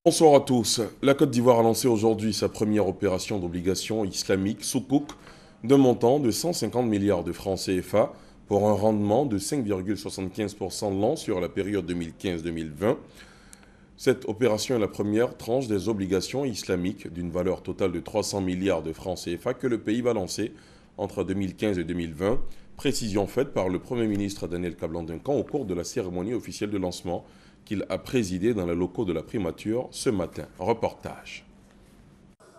Bonsoir à tous. La Côte d'Ivoire a lancé aujourd'hui sa première opération d'obligation islamique Soukouk d'un montant de 150 milliards de francs CFA pour un rendement de 5,75% l'an sur la période 2015-2020. Cette opération est la première tranche des obligations islamiques d'une valeur totale de 300 milliards de francs CFA que le pays va lancer entre 2015 et 2020. Précision faite par le Premier ministre Daniel Kablan-Duncan au cours de la cérémonie officielle de lancement qu'il a présidé dans les locaux de la primature ce matin. Reportage.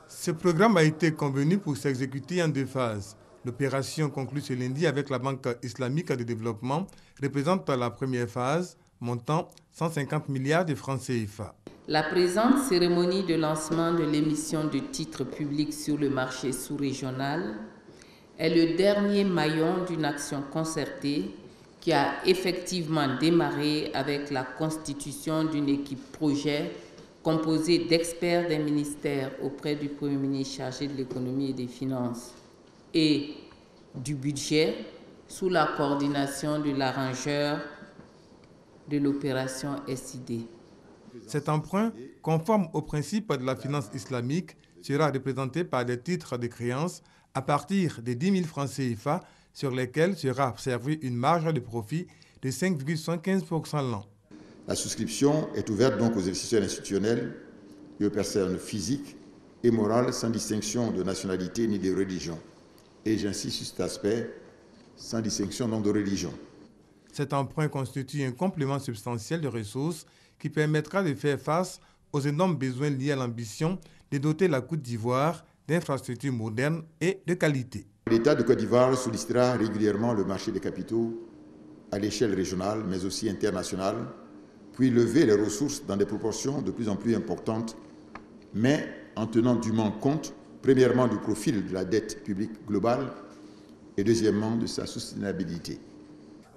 Ce programme a été convenu pour s'exécuter en 2 phases. L'opération conclue ce lundi avec la Banque islamique de développement représente la première phase, montant 150 milliards de francs CFA. La présente cérémonie de lancement de l'émission de titres publics sur le marché sous-régional est le dernier maillon d'une action concertée qui a effectivement démarré avec la constitution d'une équipe projet composée d'experts des ministères auprès du Premier ministre chargé de l'économie et des finances et du budget sous la coordination de l'arrangeur de l'opération SID. Cet emprunt, conforme aux principes de la finance islamique, sera représenté par des titres de créance à partir de 10 000 francs CFA sur lesquels sera observée une marge de profit de 5,75% l'an. La souscription est ouverte donc aux investisseurs institutionnels et aux personnes physiques et morales sans distinction de nationalité ni de religion. Et j'insiste sur cet aspect, sans distinction non de religion. Cet emprunt constitue un complément substantiel de ressources qui permettra de faire face aux énormes besoins liés à l'ambition de doter la Côte d'Ivoire d'infrastructures modernes et de qualité. L'État de Côte d'Ivoire sollicitera régulièrement le marché des capitaux à l'échelle régionale, mais aussi internationale, puis lever les ressources dans des proportions de plus en plus importantes, mais en tenant dûment compte, premièrement, du profil de la dette publique globale et deuxièmement, de sa soutenabilité.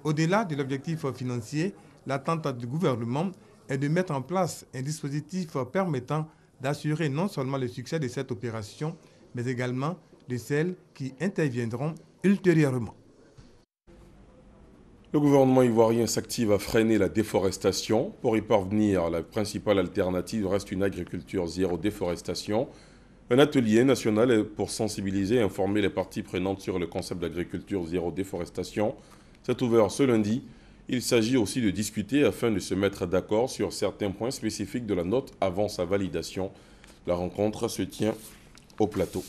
Au-delà de l'objectif financier, l'attente du gouvernement est de mettre en place un dispositif permettant d'assurer non seulement le succès de cette opération, mais également de celles qui interviendront ultérieurement. Le gouvernement ivoirien s'active à freiner la déforestation. Pour y parvenir, la principale alternative reste une agriculture zéro déforestation. Un atelier national pour sensibiliser et informer les parties prenantes sur le concept d'agriculture zéro déforestation s'est ouvert ce lundi. Il s'agit aussi de discuter afin de se mettre d'accord sur certains points spécifiques de la note avant sa validation. La rencontre se tient au plateau.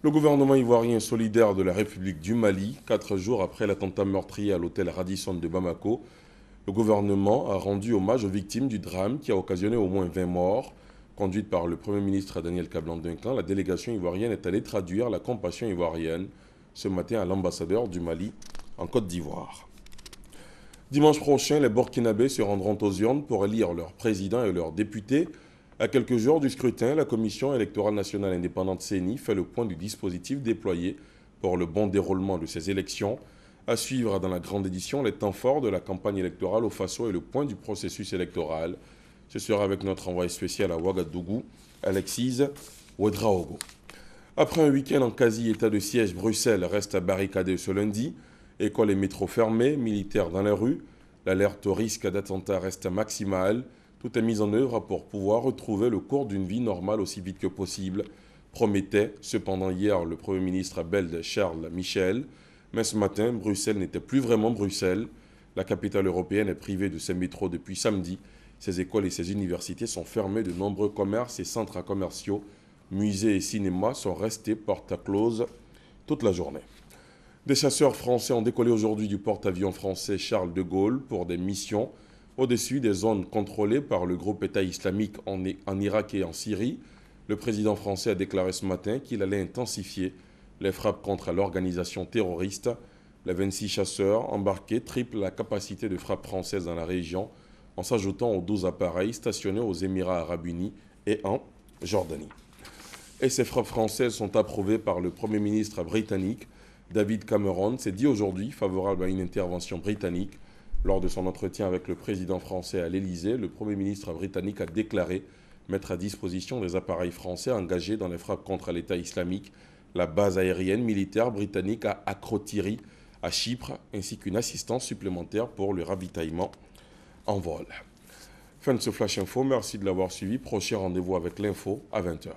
Le gouvernement ivoirien solidaire de la République du Mali, 4 jours après l'attentat meurtrier à l'hôtel Radisson de Bamako, le gouvernement a rendu hommage aux victimes du drame qui a occasionné au moins 20 morts. Conduite par le Premier ministre Daniel Kablan-Duncan, la délégation ivoirienne est allée traduire la compassion ivoirienne ce matin à l'ambassadeur du Mali en Côte d'Ivoire. Dimanche prochain, les Burkinabés se rendront aux urnes pour élire leur président et leurs députés. À quelques jours du scrutin, la Commission électorale nationale indépendante CENI fait le point du dispositif déployé pour le bon déroulement de ces élections. À suivre dans la grande édition, les temps forts de la campagne électorale au Faso et le point du processus électoral. Ce sera avec notre envoyé spécial à Ouagadougou, Alexis Ouedraogo. Après un week-end en quasi-état de siège, Bruxelles reste barricadée ce lundi. Écoles et métros fermés, militaires dans les rues. L'alerte au risque d'attentat reste maximale. Tout est mis en œuvre pour pouvoir retrouver le cours d'une vie normale aussi vite que possible, promettait cependant hier le Premier ministre belge Charles Michel. Mais ce matin, Bruxelles n'était plus vraiment Bruxelles. La capitale européenne est privée de ses métros depuis samedi. Ses écoles et ses universités sont fermées. De nombreux commerces et centres commerciaux, musées et cinémas sont restés porte close toute la journée. Des chasseurs français ont décollé aujourd'hui du porte-avions français Charles de Gaulle pour des missions au-dessus des zones contrôlées par le groupe État islamique en Irak et en Syrie. Le président français a déclaré ce matin qu'il allait intensifier les frappes contre l'organisation terroriste. Les 26 chasseurs embarqués triplent la capacité de frappe française dans la région en s'ajoutant aux 12 appareils stationnés aux Émirats arabes unis et en Jordanie. Et ces frappes françaises sont approuvées par le Premier ministre britannique. David Cameron s'est dit aujourd'hui favorable à une intervention britannique. Lors de son entretien avec le président français à l'Élysée, le Premier ministre britannique a déclaré mettre à disposition des appareils français engagés dans les frappes contre l'État islamique. La base aérienne militaire britannique à Akrotiri à Chypre, ainsi qu'une assistance supplémentaire pour le ravitaillement en vol. Fin de ce Flash Info, merci de l'avoir suivi. Prochain rendez-vous avec l'info à 20h.